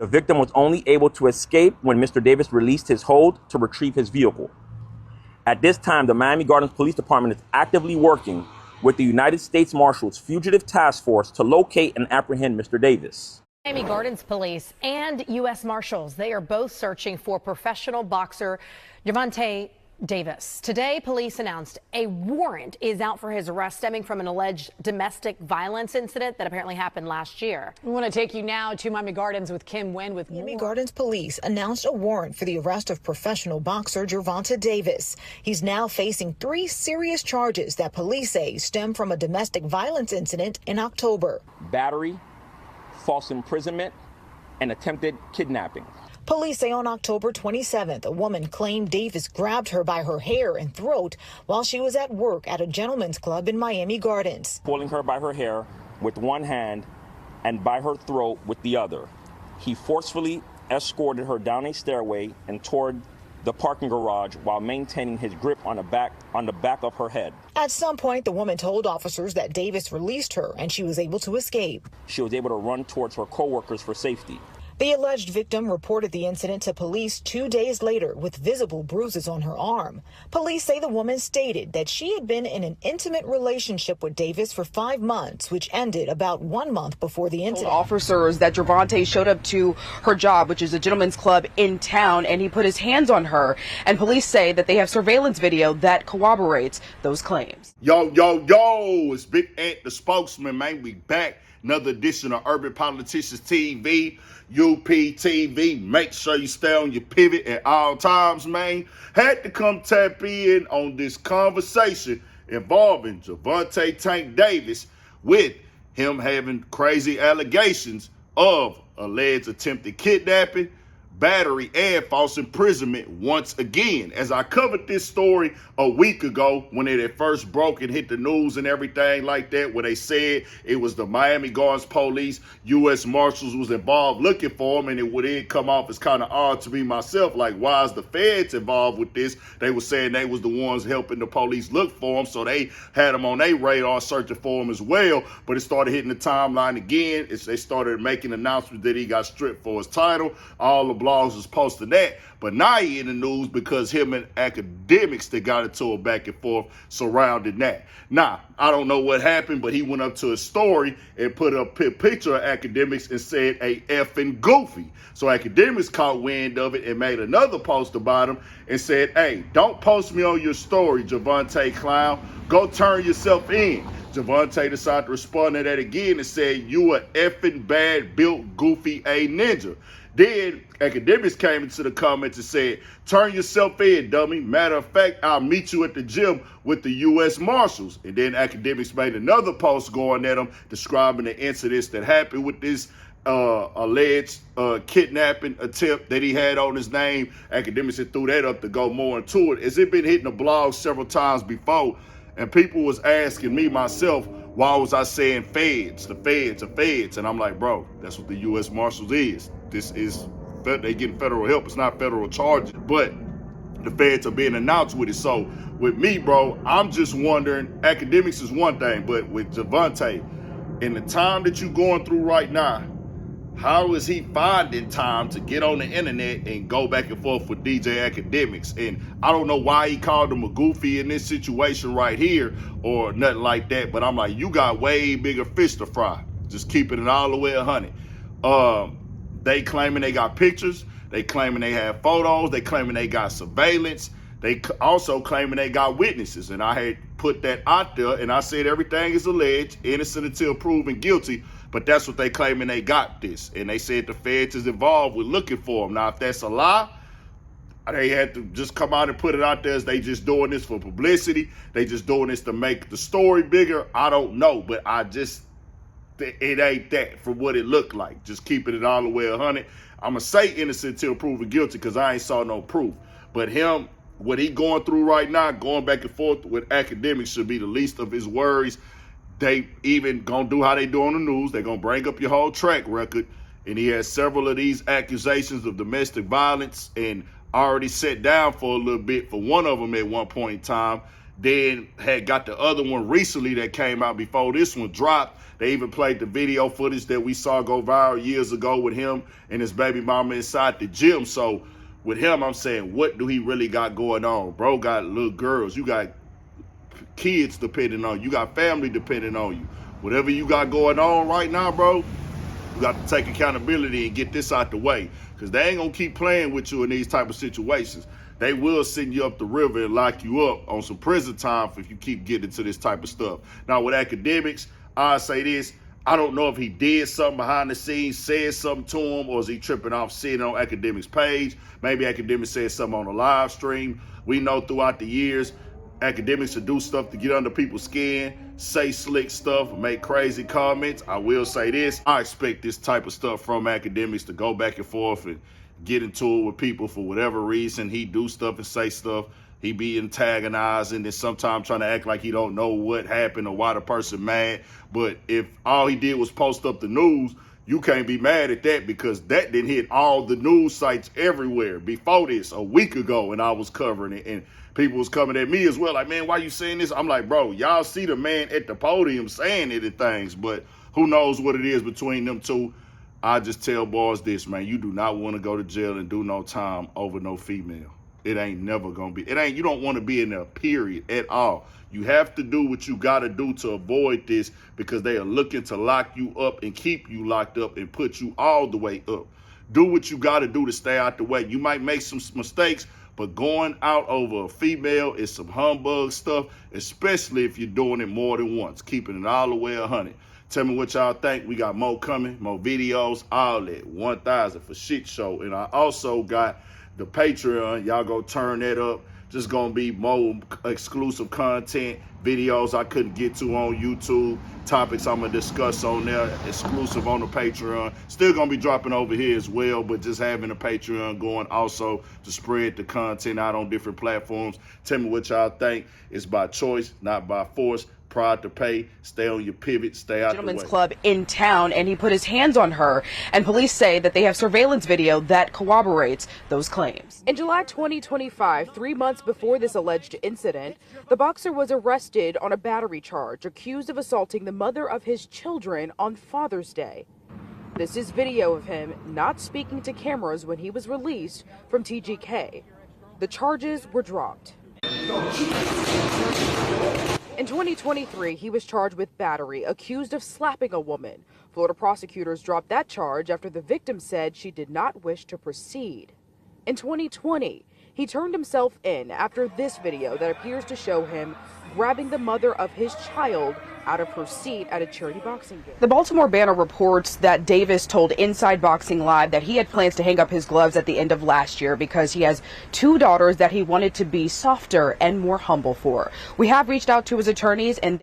The victim was only able to escape when Mr. Davis released his hold to retrieve his vehicle. At this time, the Miami Gardens Police Department is actively working with the United States Marshals Fugitive Task Force to locate and apprehend Mr. Davis. Miami Gardens Police and U.S. Marshals, they are both searching for professional boxer Gervonta Davis. Today, police announced a warrant is out for his arrest stemming from an alleged domestic violence incident that apparently happened last year. We want to take you now to Miami Gardens with Kim Nguyen with more. Miami Gardens police announced a warrant for the arrest of professional boxer Gervonta Davis. He's now facing 3 serious charges that police say stem from a domestic violence incident in October. Battery, false imprisonment, and attempted kidnapping. Police say on October 27th, a woman claimed Davis grabbed her by her hair and throat while she was at work at a gentleman's club in Miami Gardens. Pulling her by her hair with one hand and by her throat with the other. He forcefully escorted her down a stairway and toward the parking garage while maintaining his grip on the back of her head. At some point, the woman told officers that Davis released her and she was able to escape. She was able to run towards her co-workers for safety. The alleged victim reported the incident to police 2 days later with visible bruises on her arm. Police say the woman stated that she had been in an intimate relationship with Davis for 5 months, which ended about 1 month before the incident. Officers that Gervonta showed up to her job, which is a gentleman's club in town, and he put his hands on her. And police say that they have surveillance video that corroborates those claims. Yo, it's Big Ant, the spokesman, man. We back. Another edition of Urban Politicians TV, UPTV. Make sure you stay on your pivot at all times, man. Had to come tap in on this conversation involving Gervonta Tank Davis with him having crazy allegations of alleged attempted kidnapping, battery, and false imprisonment once again. As I covered this story a week ago when it had first broke and hit the news and everything like that, where they said it was the Miami Gardens Police, U.S. Marshals was involved looking for him, and it would then come off as kind of odd to me myself, like, why is the feds involved with this? They were saying they was the ones helping the police look for him, so they had him on their radar searching for him as well, but it started hitting the timeline again. They started making announcements that he got stripped for his title. All the blogs was posting that, but now he in the news because him and Akademiks, they got into a back and forth surrounding that. Now, I don't know what happened, but he went up to a story and put up a picture of Akademiks and said, "A effing goofy." So Akademiks caught wind of it and made another post about him and said, "Hey, don't post me on your story, Gervonta clown. Go turn yourself in." Gervonta decided to respond to that again and said, "You a effing bad built goofy a ninja." Then Akademiks came into the comments and said, "Turn yourself in, dummy. Matter of fact, I'll meet you at the gym with the U.S. Marshals." And then Akademiks made another post going at him, describing the incidents that happened with this alleged kidnapping attempt that he had on his name. Akademiks had threw that up to go more into it. As it been hitting the blog several times before, and people was asking me myself, why was I saying feds, the feds? And I'm like, bro, that's what the U.S. Marshals is. This is, they getting federal help. It's not federal charges, but the feds are being announced with it. So with me, bro, I'm just wondering, Akademiks is one thing, but with Gervonta, in the time that you're going through right now, how is he finding time to get on the internet and go back and forth with DJ Akademiks? And I don't know why he called him a goofy in this situation right here or nothing like that, but I'm like, you got way bigger fish to fry. Just keeping it all the way 100. They claiming they got pictures. They claiming they have photos. They claiming they got surveillance. They also claiming they got witnesses. And I had put that out there, and I said everything is alleged, innocent until proven guilty. But that's what they claiming they got this. And they said the feds is involved with looking for them. Now, if that's a lie, they had to just come out and put it out there as they just doing this for publicity. They just doing this to make the story bigger. I don't know, but it ain't that from what it looked like. Just keeping it all the way 100. I'm going to say innocent until proven guilty because I ain't saw no proof. But him, what he going through right now, going back and forth with Akademiks, should be the least of his worries. They even going to do how they do on the news. They're going to bring up your whole track record. And he has several of these accusations of domestic violence and already sat down for a little bit for one of them at one point in time. Then had got the other one recently that came out before this one dropped They even played the video footage that we saw go viral years ago with him and his baby mama inside the gym. So with him, I'm saying, what do he really got going on? Bro got little girls. You got kids depending on you. You got family depending on you. Whatever you got going on right now, bro, you got to take accountability and get this out the way, because they ain't going to keep playing with you in these type of situations. They will send you up the river and lock you up on some prison time if you keep getting into this type of stuff. Now, with Akademiks, I say this. I don't know if he did something behind the scenes, said something to him, or is he tripping off seeing it on Akademiks' page. Maybe Akademiks said something on a live stream. We know throughout the years, Akademiks to do stuff to get under people's skin, say slick stuff, make crazy comments. I will say this. I expect this type of stuff from Akademiks to go back and forth and get into it with people for whatever reason. He do stuff and say stuff. He be antagonizing and sometimes trying to act like he don't know what happened or why the person mad. But if all he did was post up the news, you can't be mad at that, because that didn't hit all the news sites everywhere before this a week ago, and I was covering it. And people was coming at me as well, like, man, why you saying this? I'm like, bro, y'all see the man at the podium saying it and things, but who knows what it is between them two. I just tell boys this, man, you do not want to go to jail and do no time over no female. It ain't never gonna be. You don't want to be in there, period, at all. You have to do what you got to do to avoid this, because they are looking to lock you up and keep you locked up and put you all the way up. Do what you got to do to stay out the way. You might make some mistakes, but going out over a female is some humbug stuff, especially if you're doing it more than once, keeping it all the way 100. Tell me what y'all think. We got more coming, more videos, all that. 1,000 for shit show. And I also got the Patreon. Y'all go turn that up. Just gonna be more exclusive content, videos I couldn't get to on YouTube, topics I'm gonna discuss on there, exclusive on the Patreon. Still gonna be dropping over here as well, but just having a Patreon going also to spread the content out on different platforms. Tell me what y'all think. It's by choice, not by force. Proud to pay. Stay on your pivot. Stay out the way. Gentlemen's club in town, and he put his hands on her, and police say that they have surveillance video that corroborates those claims. In July 2025, 3 months before this alleged incident, the boxer was arrested on a battery charge, accused of assaulting the mother of his children on Father's Day. This is video of him not speaking to cameras when he was released from TGK. The charges were dropped. In 2023, he was charged with battery, accused of slapping a woman. Florida prosecutors dropped that charge after the victim said she did not wish to proceed. In 2020, he turned himself in after this video that appears to show him grabbing the mother of his child out of her seat at a charity boxing game. The Baltimore Banner reports that Davis told Inside Boxing Live that he had plans to hang up his gloves at the end of last year because he has 2 daughters that he wanted to be softer and more humble for. We have reached out to his attorneys, and